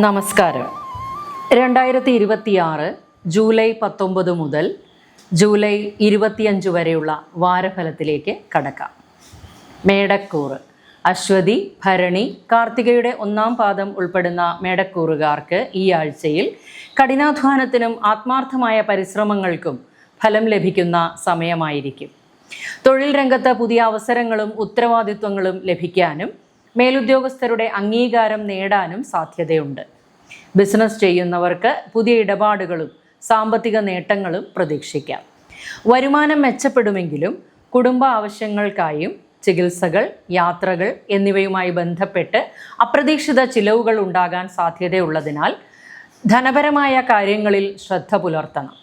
നമസ്കാരം. 2026 ജൂലൈ 19 മുതൽ ജൂലൈ 25 വരെയുള്ള വാരഫലത്തിലേക്ക് കടക്കാം. മേടക്കൂറ് അശ്വതി, ഭരണി, കാർത്തികയുടെ 1-ാം പാദം ഉൾപ്പെടുന്ന മേടക്കൂറുകാർക്ക് ഈ ആഴ്ചയിൽ കഠിനാധ്വാനത്തിനും ആത്മാർത്ഥമായ പരിശ്രമങ്ങൾക്കും ഫലം ലഭിക്കുന്ന സമയമായിരിക്കും. തൊഴിൽ രംഗത്ത് പുതിയ അവസരങ്ങളും ഉത്തരവാദിത്വങ്ങളും ലഭിക്കാനും മേലുദ്യോഗസ്ഥരുടെ അംഗീകാരം നേടാനും സാധ്യതയുണ്ട്. ബിസിനസ് ചെയ്യുന്നവർക്ക് പുതിയ ഇടപാടുകളും സാമ്പത്തിക നേട്ടങ്ങളും പ്രതീക്ഷിക്കാം. വരുമാനം മെച്ചപ്പെടുമെങ്കിലും കുടുംബ ആവശ്യങ്ങൾക്കായും ചികിത്സകൾ, യാത്രകൾ എന്നിവയുമായി ബന്ധപ്പെട്ട് അപ്രതീക്ഷിത ചിലവുകൾ ഉണ്ടാകാൻ സാധ്യതയുള്ളതിനാൽ ധനപരമായ കാര്യങ്ങളിൽ ശ്രദ്ധ പുലർത്തണം.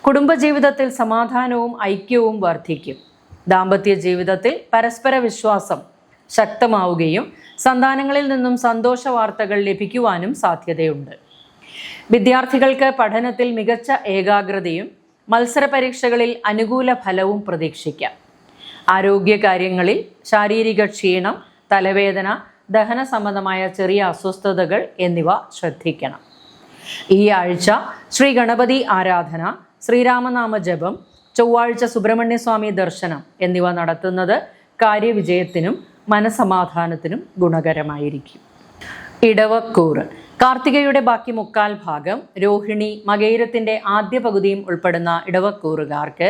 കുടുംബജീവിതത്തിൽ സമാധാനവും ഐക്യവും വർദ്ധിക്കും. ദാമ്പത്യ ജീവിതത്തിൽ പരസ്പര വിശ്വാസം ശക്തമാവുകയും സന്താനങ്ങളിൽ നിന്നും സന്തോഷ വാർത്തകൾ ലഭിക്കുവാനും സാധ്യതയുണ്ട്. വിദ്യാർത്ഥികൾക്ക് പഠനത്തിൽ മികച്ച ഏകാഗ്രതയും മത്സര പരീക്ഷകളിൽ അനുകൂല ഫലവും പ്രതീക്ഷിക്കാം. ആരോഗ്യകാര്യങ്ങളിൽ ശാരീരിക ക്ഷീണം, തലവേദന, ദഹന സംബന്ധമായ ചെറിയ അസ്വസ്ഥതകൾ എന്നിവ ശ്രദ്ധിക്കണം. ഈ ആഴ്ച ശ്രീ ഗണപതി ആരാധന, ശ്രീരാമനാമ ജപം, ചൊവ്വാഴ്ച സുബ്രഹ്മണ്യസ്വാമി ദർശനം എന്നിവ നടത്തുന്നത് കാര്യവിജയത്തിനും മനസമാധാനത്തിനും ഗുണകരമായിരിക്കും. ഇടവക്കൂറ് കാർത്തികയുടെ ബാക്കി 1/4 ഭാഗം, രോഹിണി, മകയിരത്തിൻ്റെ ആദ്യ പകുതിയും ഉൾപ്പെടുന്ന ഇടവക്കൂറുകാർക്ക്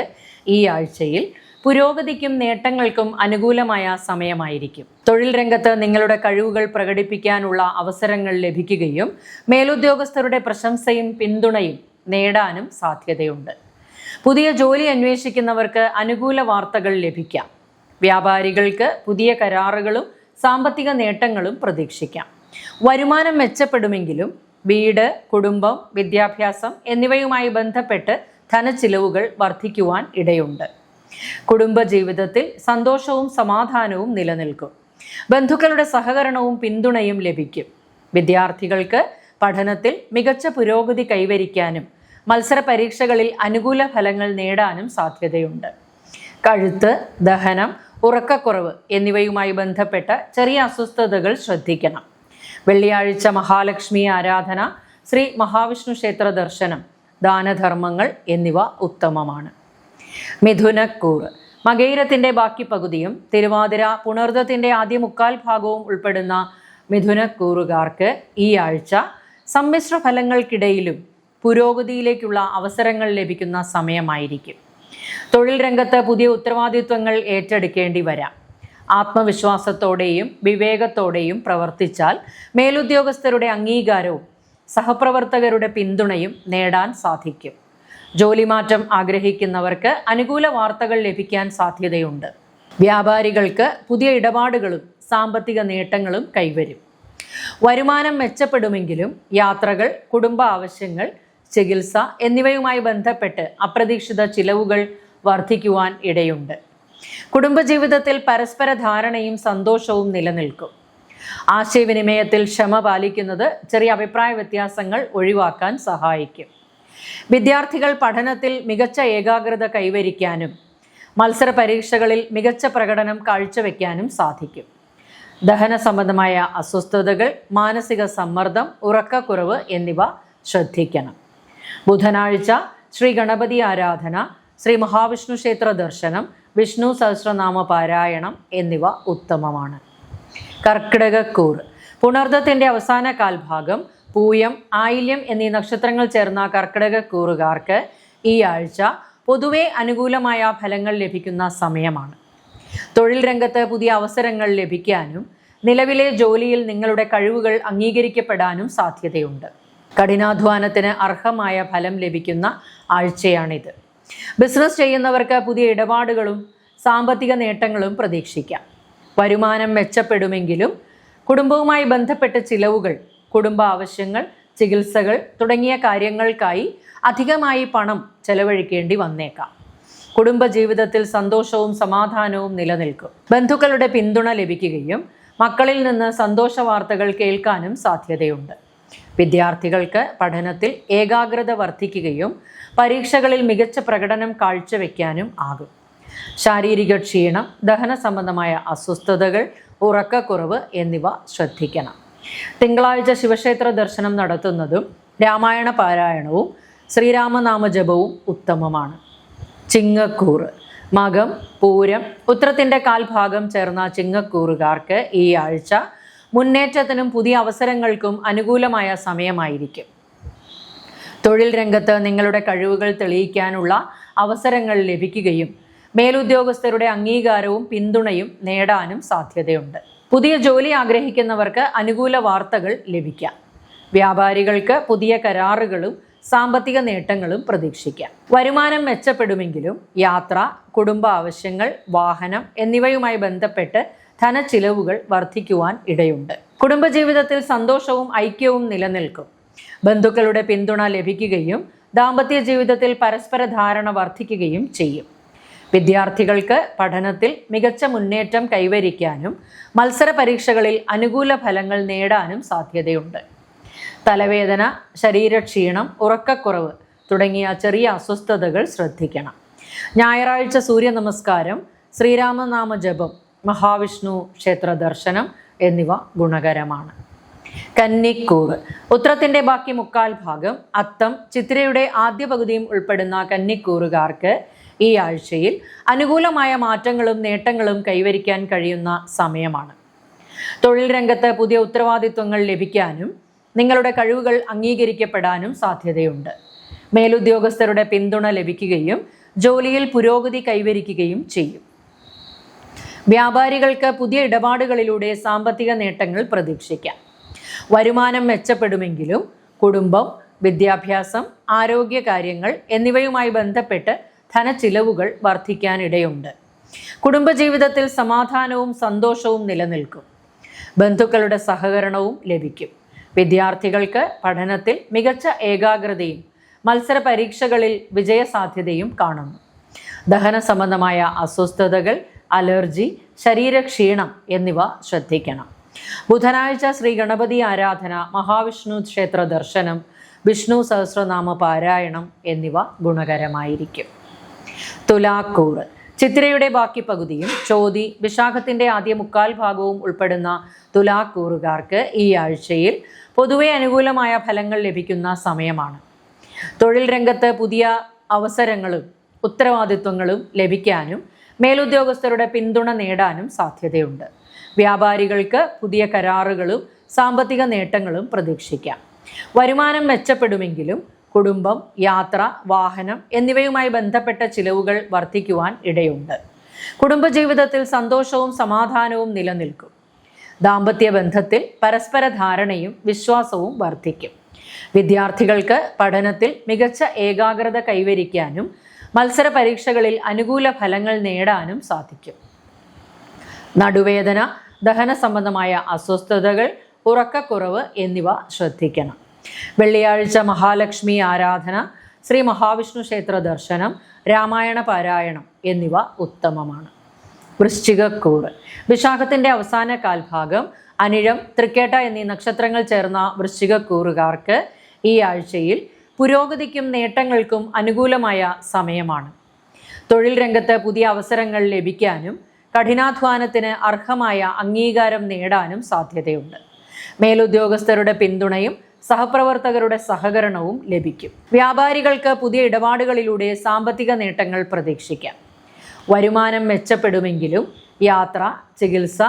ഈ ആഴ്ചയിൽ പുരോഗതിക്കും നേട്ടങ്ങൾക്കും അനുകൂലമായ സമയമായിരിക്കും. തൊഴിൽ രംഗത്ത് നിങ്ങളുടെ കഴിവുകൾ പ്രകടിപ്പിക്കാനുള്ള അവസരങ്ങൾ ലഭിക്കുകയും മേലുദ്യോഗസ്ഥരുടെ പ്രശംസയും പിന്തുണയും നേടാനും സാധ്യതയുണ്ട്. പുതിയ ജോലി അന്വേഷിക്കുന്നവർക്ക് അനുകൂല വാർത്തകൾ ലഭിക്കാം. വ്യാപാരികൾക്ക് പുതിയ കരാറുകളും സാമ്പത്തിക നേട്ടങ്ങളും പ്രതീക്ഷിക്കാം. വരുമാനം മെച്ചപ്പെടുമെങ്കിലും വീട്, കുടുംബം, വിദ്യാഭ്യാസം എന്നിവയുമായി ബന്ധപ്പെട്ട് ധനച്ചിലവുകൾ വർദ്ധിക്കുവാൻ ഇടയുണ്ട്. കുടുംബജീവിതത്തിൽ സന്തോഷവും സമാധാനവും നിലനിൽക്കും. ബന്ധുക്കളുടെ സഹകരണവും പിന്തുണയും ലഭിക്കും. വിദ്യാർത്ഥികൾക്ക് പഠനത്തിൽ മികച്ച പുരോഗതി കൈവരിക്കാനും മത്സര പരീക്ഷകളിൽ അനുകൂല ഫലങ്ങൾ നേടാനും സാധ്യതയുണ്ട്. കഴുത്ത്, ദഹനം, ഉറക്കക്കുറവ് എന്നിവയുമായി ബന്ധപ്പെട്ട ചെറിയ അസ്വസ്ഥതകൾ ശ്രദ്ധിക്കണം. വെള്ളിയാഴ്ച മഹാലക്ഷ്മി ആരാധന, ശ്രീ മഹാവിഷ്ണു ക്ഷേത്ര ദർശനം, ദാനധർമ്മങ്ങൾ എന്നിവ ഉത്തമമാണ്. മിഥുനക്കൂറ് മകയിരത്തിൻ്റെ ബാക്കി പകുതിയും തിരുവാതിര, പുണർദത്തിൻ്റെ ആദ്യ 1/4 ഭാഗവും ഉൾപ്പെടുന്ന മിഥുനക്കൂറുകാർക്ക് ഈ ആഴ്ച സമ്മിശ്ര ഫലങ്ങൾക്കിടയിലും പുരോഗതിയിലേക്കുള്ള അവസരങ്ങൾ ലഭിക്കുന്ന സമയമായിരിക്കും. തൊഴിൽ രംഗത്ത് പുതിയ ഉത്തരവാദിത്വങ്ങൾ ഏറ്റെടുക്കേണ്ടി വരാം. ആത്മവിശ്വാസത്തോടെയും വിവേകത്തോടെയും പ്രവർത്തിച്ചാൽ മേലുദ്യോഗസ്ഥരുടെ അംഗീകാരവും സഹപ്രവർത്തകരുടെ പിന്തുണയും നേടാൻ സാധിക്കും. ജോലിമാറ്റം ആഗ്രഹിക്കുന്നവർക്ക് അനുകൂല വാർത്തകൾ ലഭിക്കാൻ സാധ്യതയുണ്ട്. വ്യാപാരികൾക്ക് പുതിയ ഇടപാടുകളും സാമ്പത്തിക നേട്ടങ്ങളും കൈവരും. വരുമാനം മെച്ചപ്പെടുമെങ്കിലും യാത്രകൾ, കുടുംബ ആവശ്യങ്ങൾ, ചികിത്സ എന്നിവയുമായി ബന്ധപ്പെട്ട് അപ്രതീക്ഷിത ചിലവുകൾ വർദ്ധിക്കുവാൻ ഇടയുണ്ട്. കുടുംബജീവിതത്തിൽ പരസ്പര ധാരണയും സന്തോഷവും നിലനിൽക്കും. ആശയവിനിമയത്തിൽ ക്ഷമ പാലിക്കുന്നത് ചെറിയ അഭിപ്രായ വ്യത്യാസങ്ങൾ ഒഴിവാക്കാൻ സഹായിക്കും. വിദ്യാർത്ഥികൾ പഠനത്തിൽ മികച്ച ഏകാഗ്രത കൈവരിക്കാനും മത്സര പരീക്ഷകളിൽ മികച്ച പ്രകടനം കാഴ്ചവെക്കാനും സാധിക്കും. ദഹന സംബന്ധമായ അസ്വസ്ഥതകൾ, മാനസിക സമ്മർദ്ദം, ഉറക്കക്കുറവ് എന്നിവ ശ്രദ്ധിക്കണം. ബുധനാഴ്ച ശ്രീ ഗണപതി ആരാധന, ശ്രീ മഹാവിഷ്ണു ക്ഷേത്ര ദർശനം, വിഷ്ണു സഹസ്രനാമ പാരായണം എന്നിവ ഉത്തമമാണ്. കർക്കിടകക്കൂറ് പുണർദത്തിൻ്റെ അവസാന കാൽഭാഗം, പൂയം, ആയില്യം എന്നീ നക്ഷത്രങ്ങൾ ചേർന്ന കർക്കിടകക്കൂറുകാർക്ക് ഈ ആഴ്ച പൊതുവെ അനുകൂലമായ ഫലങ്ങൾ ലഭിക്കുന്ന സമയമാണ്. തൊഴിൽ രംഗത്ത് പുതിയ അവസരങ്ങൾ ലഭിക്കാനും നിലവിലെ ജോലിയിൽ നിങ്ങളുടെ കഴിവുകൾ അംഗീകരിക്കപ്പെടാനും സാധ്യതയുണ്ട്. കഠിനാധ്വാനത്തിന് അർഹമായ ഫലം ലഭിക്കുന്ന ആഴ്ചയാണിത്. ബിസിനസ് ചെയ്യുന്നവർക്ക് പുതിയ ഇടപാടുകളും സാമ്പത്തിക നേട്ടങ്ങളും പ്രതീക്ഷിക്കാം. വരുമാനം മെച്ചപ്പെടുമെങ്കിലും കുടുംബവുമായി ബന്ധപ്പെട്ട ചിലവുകൾ, കുടുംബ ആവശ്യങ്ങൾ, ചികിത്സകൾ തുടങ്ങിയ കാര്യങ്ങൾക്കായി അധികമായി പണം ചെലവഴിക്കേണ്ടി വന്നേക്കാം. കുടുംബജീവിതത്തിൽ സന്തോഷവും സമാധാനവും നിലനിൽക്കും. ബന്ധുക്കളുടെ പിന്തുണ ലഭിക്കുകയും മക്കളിൽ നിന്ന് സന്തോഷ വാർത്തകൾ കേൾക്കാനും സാധ്യതയുണ്ട്. വിദ്യാർത്ഥികൾക്ക് പഠനത്തിൽ ഏകാഗ്രത വർദ്ധിക്കുകയും പരീക്ഷകളിൽ മികച്ച പ്രകടനം കാഴ്ചവെക്കാനും ആകും. ശാരീരിക ക്ഷീണം, ദഹന സംബന്ധമായ അസ്വസ്ഥതകൾ, ഉറക്കക്കുറവ് എന്നിവ ശ്രദ്ധിക്കണം. തിങ്കളാഴ്ച ശിവക്ഷേത്ര ദർശനം നടത്തുന്നതും രാമായണ പാരായണവും ശ്രീരാമനാമ ജപവും ഉത്തമമാണ്. ചിങ്ങക്കൂറ് മകം, പൂരം, ഉത്രത്തിൻ്റെ കാൽഭാഗം ചേർന്ന ചിങ്ങക്കൂറുകാർക്ക് ഈ ആഴ്ച മുന്നേറ്റത്തിനും പുതിയ അവസരങ്ങൾക്കും അനുകൂലമായ സമയമായിരിക്കും. തൊഴിൽ രംഗത്ത് നിങ്ങളുടെ കഴിവുകൾ തെളിയിക്കാനുള്ള അവസരങ്ങൾ ലഭിക്കുകയും മേലുദ്യോഗസ്ഥരുടെ അംഗീകാരവും പിന്തുണയും നേടാനും സാധ്യതയുണ്ട്. പുതിയ ജോലി ആഗ്രഹിക്കുന്നവർക്ക് അനുകൂല വാർത്തകൾ ലഭിക്കാം. വ്യാപാരികൾക്ക് പുതിയ കരാറുകളും സാമ്പത്തിക നേട്ടങ്ങളും പ്രതീക്ഷിക്കാം. വരുമാനം മെച്ചപ്പെടുമെങ്കിലും യാത്ര, കുടുംബ ആവശ്യങ്ങൾ, വാഹനം എന്നിവയുമായി ബന്ധപ്പെട്ട് ധനച്ചിലവുകൾ വർദ്ധിക്കുവാൻ ഇടയുണ്ട്. കുടുംബജീവിതത്തിൽ സന്തോഷവും ഐക്യവും നിലനിൽക്കും. ബന്ധുക്കളുടെ പിന്തുണ ലഭിക്കുകയും ദാമ്പത്യ ജീവിതത്തിൽ പരസ്പര ധാരണ വർദ്ധിക്കുകയും ചെയ്യും. വിദ്യാർത്ഥികൾക്ക് പഠനത്തിൽ മികച്ച മുന്നേറ്റം കൈവരിക്കാനും മത്സര പരീക്ഷകളിൽ അനുകൂല ഫലങ്ങൾ നേടാനും സാധ്യതയുണ്ട്. തലവേദന, ശരീരക്ഷീണം, ഉറക്കക്കുറവ് തുടങ്ങിയ ചെറിയ അസ്വസ്ഥതകൾ ശ്രദ്ധിക്കണം. ഞായറാഴ്ച സൂര്യ നമസ്കാരം, ശ്രീരാമനാമ ജപം, മഹാവിഷ്ണു ക്ഷേത്ര ദർശനം എന്നിവ ഗുണകരമാണ്. കന്നിക്കൂറ് ഉത്രത്തിൻ്റെ ബാക്കി മുക്കാൽ ഭാഗം, അത്തം, ചിത്തിരയുടെ ആദ്യ പകുതിയും ഉൾപ്പെടുന്ന കന്നിക്കൂറുകാർക്ക് ഈ ആഴ്ചയിൽ അനുകൂലമായ മാറ്റങ്ങളും നേട്ടങ്ങളും കൈവരിക്കാൻ കഴിയുന്ന സമയമാണ്. തൊഴിൽ രംഗത്ത് പുതിയ ഉത്തരവാദിത്വങ്ങൾ ലഭിക്കാനും നിങ്ങളുടെ കഴിവുകൾ അംഗീകരിക്കപ്പെടാനും സാധ്യതയുണ്ട്. മേലുദ്യോഗസ്ഥരുടെ പിന്തുണ ലഭിക്കുകയും ജോലിയിൽ പുരോഗതി കൈവരിക്കുകയും ചെയ്യും. വ്യാപാരികൾക്ക് പുതിയ ഇടപാടുകളിലൂടെ സാമ്പത്തിക നേട്ടങ്ങൾ പ്രതീക്ഷിക്കാം. വരുമാനം മെച്ചപ്പെടുമെങ്കിലും കുടുംബം, വിദ്യാഭ്യാസം, ആരോഗ്യകാര്യങ്ങൾ എന്നിവയുമായി ബന്ധപ്പെട്ട് ധനച്ചിലവുകൾ വർദ്ധിക്കാനിടയുണ്ട്. കുടുംബജീവിതത്തിൽ സമാധാനവും സന്തോഷവും നിലനിൽക്കും. ബന്ധുക്കളുടെ സഹകരണവും ലഭിക്കും. വിദ്യാർത്ഥികൾക്ക് പഠനത്തിൽ മികച്ച ഏകാഗ്രതയും മത്സര പരീക്ഷകളിൽ വിജയസാധ്യതയും കാണുന്നു. ദഹന സംബന്ധമായ അസ്വസ്ഥതകൾ, അലർജി, ശരീരക്ഷീണം എന്നിവ ശ്രദ്ധിക്കണം. ബുധനാഴ്ച ശ്രീ ഗണപതി ആരാധന, മഹാവിഷ്ണു ക്ഷേത്ര ദർശനം, വിഷ്ണു സഹസ്രനാമ പാരായണം എന്നിവ ഗുണകരമായിരിക്കും. തുലാക്കൂറ് ചിത്തിരയുടെ ബാക്കി പകുതിയും ചോതി, വിശാഖത്തിൻ്റെ ആദ്യ മുക്കാൽ ഭാഗവും ഉൾപ്പെടുന്ന തുലാക്കൂറുകാർക്ക് ഈ ആഴ്ചയിൽ പൊതുവെ അനുകൂലമായ ഫലങ്ങൾ ലഭിക്കുന്ന സമയമാണ്. തൊഴിൽ രംഗത്ത് പുതിയ അവസരങ്ങളും ഉത്തരവാദിത്വങ്ങളും ലഭിക്കാനും മേലുദ്യോഗസ്ഥരുടെ പിന്തുണ നേടാനും സാധ്യതയുണ്ട്. വ്യാപാരികൾക്ക് പുതിയ കരാറുകളും സാമ്പത്തിക നേട്ടങ്ങളും പ്രതീക്ഷിക്കാം. വരുമാനം മെച്ചപ്പെടുമെങ്കിലും കുടുംബം, യാത്ര, വാഹനം എന്നിവയുമായി ബന്ധപ്പെട്ട ചിലവുകൾ വർദ്ധിക്കുവാൻ ഇടയുണ്ട്. കുടുംബജീവിതത്തിൽ സന്തോഷവും സമാധാനവും നിലനിൽക്കും. ദാമ്പത്യ ബന്ധത്തിൽ പരസ്പര ധാരണയും വിശ്വാസവും വർദ്ധിക്കും. വിദ്യാർത്ഥികൾക്ക് പഠനത്തിൽ മികച്ച ഏകാഗ്രത കൈവരിക്കാനും മത്സര പരീക്ഷകളിൽ അനുകൂല ഫലങ്ങൾ നേടാനും സാധിക്കും. നടുവേദന, ദഹന സംബന്ധമായ അസ്വസ്ഥതകൾ, ഉറക്കക്കുറവ് എന്നിവ ശ്രദ്ധിക്കണം. വെള്ളിയാഴ്ച മഹാലക്ഷ്മി ആരാധന, ശ്രീ മഹാവിഷ്ണു ക്ഷേത്ര ദർശനം, രാമായണ പാരായണം എന്നിവ ഉത്തമമാണ്. വൃശ്ചികക്കൂറ് വിശാഖത്തിൻ്റെ അവസാന കാൽഭാഗം, അനിഴം, തൃക്കേട്ട എന്നീ നക്ഷത്രങ്ങൾ ചേർന്ന വൃശ്ചികക്കൂറുകാർക്ക് ഈ ആഴ്ചയിൽ പുരോഗതിക്കും നേട്ടങ്ങൾക്കും അനുകൂലമായ സമയമാണ്. തൊഴിൽ രംഗത്ത് പുതിയ അവസരങ്ങൾ ലഭിക്കാനും കഠിനാധ്വാനത്തിന് അർഹമായ അംഗീകാരം നേടാനും സാധ്യതയുണ്ട്. മേലുദ്യോഗസ്ഥരുടെ പിന്തുണയും സഹപ്രവർത്തകരുടെ സഹകരണവും ലഭിക്കും. വ്യാപാരികൾക്ക് പുതിയ ഇടപാടുകളിലൂടെ സാമ്പത്തിക നേട്ടങ്ങൾ പ്രതീക്ഷിക്കാം. വരുമാനം മെച്ചപ്പെടുമെങ്കിലും യാത്ര, ചികിത്സ,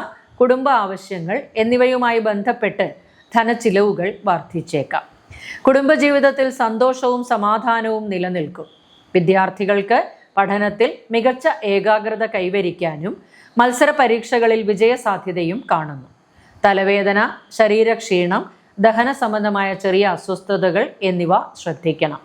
കുടുംബ ആവശ്യങ്ങൾ എന്നിവയുമായി ബന്ധപ്പെട്ട് ധനച്ചിലവുകൾ വർദ്ധിച്ചേക്കാം. കുടുംബജീവിതത്തിൽ സന്തോഷവും സമാധാനവും നിലനിൽക്കും. വിദ്യാർത്ഥികൾക്ക് പഠനത്തിൽ മികച്ച ഏകാഗ്രത കൈവരിക്കാനും മത്സര പരീക്ഷകളിൽ വിജയസാധ്യതയും കാണുന്നു. തലവേദന, ശരീരക്ഷീണം, ദഹന സംബന്ധമായ ചെറിയ അസ്വസ്ഥതകൾ എന്നിവ ശ്രദ്ധിക്കണം.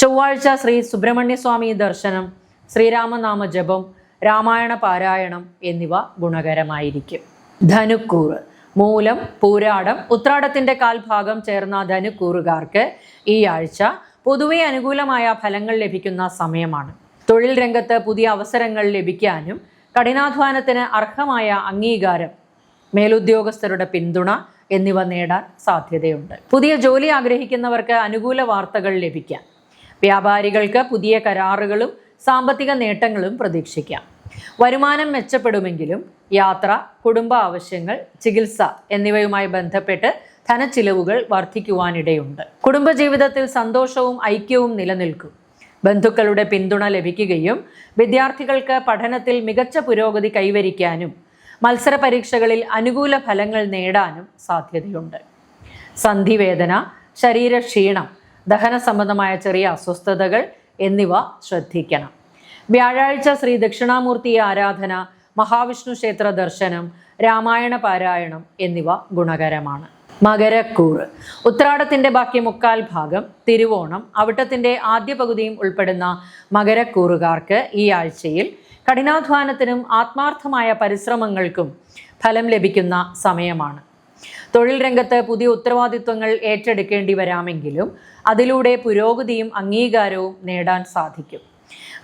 ചൊവ്വാഴ്ച ശ്രീ സുബ്രഹ്മണ്യസ്വാമി ദർശനം, ശ്രീരാമനാമ ജപം, രാമായണ പാരായണം എന്നിവ ഗുണകരമായിരിക്കും. ധനുക്കൂറ് മൂലം, പൂരാടം, ഉത്രാടത്തിൻ്റെ കാൽഭാഗം ചേർന്ന ധനുക്കൂറുകാർക്ക് ഈ ആഴ്ച പൊതുവെ അനുകൂലമായ ഫലങ്ങൾ ലഭിക്കുന്ന സമയമാണ്. തൊഴിൽ രംഗത്ത് പുതിയ അവസരങ്ങൾ ലഭിക്കാനും കഠിനാധ്വാനത്തിന് അർഹമായ അംഗീകാരം, മേലുദ്യോഗസ്ഥരുടെ പിന്തുണ എന്നിവ നേടാൻ സാധ്യതയുണ്ട്. പുതിയ ജോലി ആഗ്രഹിക്കുന്നവർക്ക് അനുകൂല വാർത്തകൾ ലഭിക്കാം. വ്യാപാരികൾക്ക് പുതിയ കരാറുകളും സാമ്പത്തിക നേട്ടങ്ങളും പ്രതീക്ഷിക്കാം. വരുമാനം മെച്ചപ്പെടുമെങ്കിലും യാത്ര, കുടുംബ ആവശ്യങ്ങൾ, ചികിത്സ എന്നിവയുമായി ബന്ധപ്പെട്ട് ധനച്ചിലവുകൾ വർദ്ധിക്കുവാനിടയുണ്ട്. കുടുംബജീവിതത്തിൽ സന്തോഷവും ഐക്യവും നിലനിൽക്കും. ബന്ധുക്കളുടെ പിന്തുണ ലഭിക്കുകയും വിദ്യാർത്ഥികൾക്ക് പഠനത്തിൽ മികച്ച പുരോഗതി കൈവരിക്കാനും മത്സര പരീക്ഷകളിൽ അനുകൂല ഫലങ്ങൾ നേടാനും സാധ്യതയുണ്ട്. സന്ധിവേദന, ശരീരക്ഷീണം, ദഹന സംബന്ധമായ ചെറിയ അസ്വസ്ഥതകൾ എന്നിവ ശ്രദ്ധിക്കണം. വ്യാഴാഴ്ച ശ്രീ ദക്ഷിണാമൂർത്തി ആരാധന, മഹാവിഷ്ണു ക്ഷേത്ര ദർശനം, രാമായണ പാരായണം എന്നിവ ഗുണകരമാണ്. മകരക്കൂറ്. ഉത്രാടത്തിന്റെ ബാക്കി മുക്കാൽ ഭാഗം, തിരുവോണം, അവിട്ടത്തിന്റെ ആദ്യ പകുതിയും ഉൾപ്പെടുന്ന മകരക്കൂറുകാർക്ക് ഈ ആഴ്ചയിൽ കഠിനാധ്വാനത്തിനും ആത്മാർത്ഥമായ പരിശ്രമങ്ങൾക്കും ഫലം ലഭിക്കുന്ന സമയമാണ്. തൊഴിൽ രംഗത്ത് പുതിയ ഉത്തരവാദിത്വങ്ങൾ ഏറ്റെടുക്കേണ്ടി വരാമെങ്കിലും അതിലൂടെ പുരോഗതിയും അംഗീകാരവും നേടാൻ സാധിക്കും.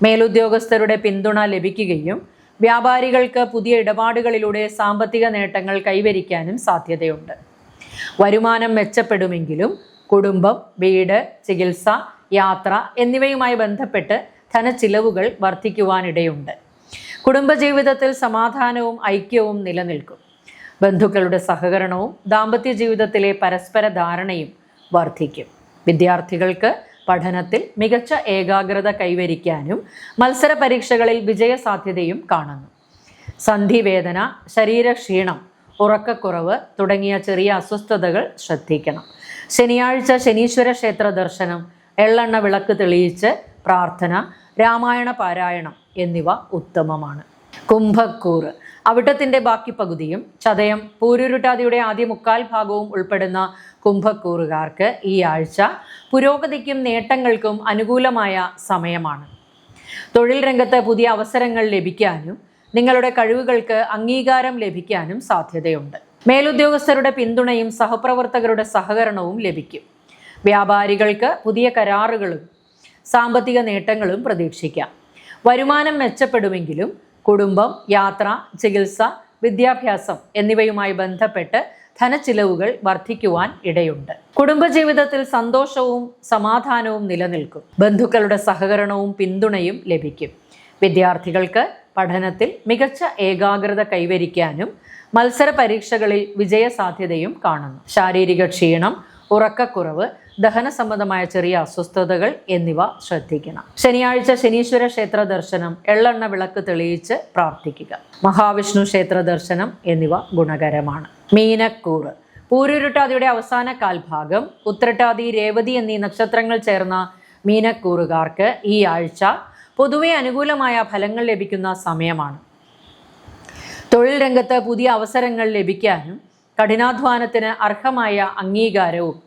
മേലുദ്യോഗസ്ഥരുടെ പിന്തുണ ലഭിക്കുകയും വ്യാപാരികൾക്ക് പുതിയ ഇടപാടുകളിലൂടെ സാമ്പത്തിക നേട്ടങ്ങൾ കൈവരിക്കാനും സാധ്യതയുണ്ട്. വരുമാനം മെച്ചപ്പെടുമെങ്കിലും കുടുംബം, വീട്, ചികിത്സ, യാത്ര എന്നിവയുമായി ബന്ധപ്പെട്ട് ധനച്ചിലവുകൾ വർദ്ധിക്കുവാനിടയുണ്ട്. കുടുംബജീവിതത്തിൽ സമാധാനവും ഐക്യവും നിലനിൽക്കും. ബന്ധുക്കളുടെ സഹകരണവും ദാമ്പത്യ ജീവിതത്തിലെ പരസ്പര ധാരണയും വർദ്ധിക്കും. വിദ്യാർത്ഥികൾക്ക് പഠനത്തിൽ മികച്ച ഏകാഗ്രത കൈവരിക്കാനും മത്സര പരീക്ഷകളിൽ വിജയസാധ്യതയും കാണുന്നു. സന്ധിവേദന, ശരീരക്ഷീണം, ഉറക്കക്കുറവ് തുടങ്ങിയ ചെറിയ അസ്വസ്ഥതകൾ ശ്രദ്ധിക്കണം. ശനിയാഴ്ച ശനീശ്വര ക്ഷേത്ര ദർശനം, എള്ളെണ്ണ വിളക്ക് തെളിയിച്ച് പ്രാർത്ഥന, രാമായണ പാരായണം എന്നിവ ഉത്തമമാണ്. കുംഭക്കൂറ്. അവിട്ടത്തിന്റെ ബാക്കി പകുതിയും ചതയം, പൂരുരുട്ടാതിയുടെ ആദ്യ മുക്കാൽ ഭാഗവും ഉൾപ്പെടുന്ന കുംഭക്കൂറുകാർക്ക് ഈ ആഴ്ച പുരോഗതിക്കും നേട്ടങ്ങൾക്കും അനുകൂലമായ സമയമാണ്. തൊഴിൽ രംഗത്ത് പുതിയ അവസരങ്ങൾ ലഭിക്കാനും നിങ്ങളുടെ കഴിവുകൾക്ക് അംഗീകാരം ലഭിക്കാനും സാധ്യതയുണ്ട്. മേലുദ്യോഗസ്ഥരുടെ പിന്തുണയും സഹപ്രവർത്തകരുടെ സഹകരണവും ലഭിക്കും. വ്യാപാരികൾക്ക് പുതിയ കരാറുകളും സാമ്പത്തിക നേട്ടങ്ങളും പ്രതീക്ഷിക്കാം. വരുമാനം മെച്ചപ്പെടുമെങ്കിലും കുടുംബം, യാത്ര, ചികിത്സ, വിദ്യാഭ്യാസം എന്നിവയുമായി ബന്ധപ്പെട്ട് ധനച്ചിലവുകൾ വർദ്ധിക്കുവാൻ ഇടയുണ്ട്. കുടുംബജീവിതത്തിൽ സന്തോഷവും സമാധാനവും നിലനിൽക്കും. ബന്ധുക്കളുടെ സഹകരണവും പിന്തുണയും ലഭിക്കും. വിദ്യാർത്ഥികൾക്ക് പഠനത്തിൽ മികച്ച ഏകാഗ്രത കൈവരിക്കാനും മത്സര പരീക്ഷകളിൽ വിജയസാധ്യതയും കാണുന്നു. ശാരീരിക ക്ഷീണം, ഉറക്കക്കുറവ്, ദഹന സംബന്ധമായ ചെറിയ അസ്വസ്ഥതകൾ എന്നിവ ശ്രദ്ധിക്കണം. ശനിയാഴ്ച ശനീശ്വര ക്ഷേത്ര ദർശനം, എള്ളെണ്ണ വിളക്ക് തെളിയിച്ച് പ്രാർത്ഥിക്കുക. മഹാവിഷ്ണു ക്ഷേത്ര ദർശനം എന്നിവ ഗുണകരമാണ്. മീനക്കൂറ്. പൂരുരുട്ടാതിയുടെ അവസാന കാൽഭാഗം, ഉത്രട്ടാതി, രേവതി എന്നീ നക്ഷത്രങ്ങൾ ചേർന്ന മീനക്കൂറുകാർക്ക് ഈ ആഴ്ച പൊതുവെ അനുകൂലമായ ഫലങ്ങൾ ലഭിക്കുന്ന സമയമാണ്. തൊഴിൽ രംഗത്ത് പുതിയ അവസരങ്ങൾ ലഭിക്കാനും കഠിനാധ്വാനത്തിന് അർഹമായ അംഗീകാരവും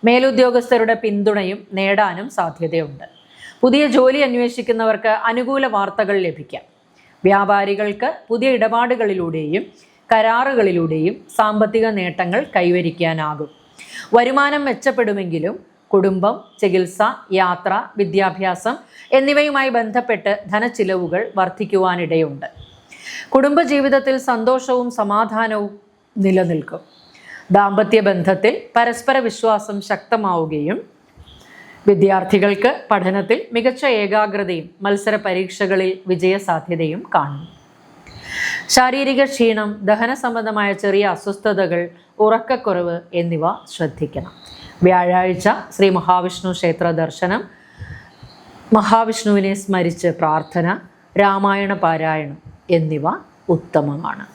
മേലുദ്യോഗസ്ഥരുടെ പിന്തുണയും നേടാനും സാധ്യതയുണ്ട്. പുതിയ ജോലി അന്വേഷിക്കുന്നവർക്ക് അനുകൂല വാർത്തകൾ ലഭിക്കാം. വ്യാപാരികൾക്ക് പുതിയ ഇടപാടുകളിലൂടെയും കരാറുകളിലൂടെയും സാമ്പത്തിക നേട്ടങ്ങൾ കൈവരിക്കാനാകും. വരുമാനം മെച്ചപ്പെടുമെങ്കിലും കുടുംബം, ചികിത്സ, യാത്ര, വിദ്യാഭ്യാസം എന്നിവയുമായി ബന്ധപ്പെട്ട് ധനച്ചിലവുകൾ വർദ്ധിക്കുവാനിടയുണ്ട്. കുടുംബജീവിതത്തിൽ സന്തോഷവും സമാധാനവും നിലനിൽക്കും. ദാമ്പത്യ ബന്ധത്തിൽ പരസ്പര വിശ്വാസം ശക്തമാവുകയും വിദ്യാർത്ഥികൾക്ക് പഠനത്തിൽ മികച്ച ഏകാഗ്രതയും മത്സര പരീക്ഷകളിൽ വിജയസാധ്യതയും കാണും. ശാരീരിക ക്ഷീണം, ദഹന സംബന്ധമായ ചെറിയ അസ്വസ്ഥതകൾ, ഉറക്കക്കുറവ് എന്നിവ ശ്രദ്ധിക്കണം. വ്യാഴാഴ്ച ശ്രീ മഹാവിഷ്ണു ക്ഷേത്ര ദർശനം, മഹാവിഷ്ണുവിനെ സ്മരിച്ച് പ്രാർത്ഥന, രാമായണ പാരായണം എന്നിവ ഉത്തമമാണ്.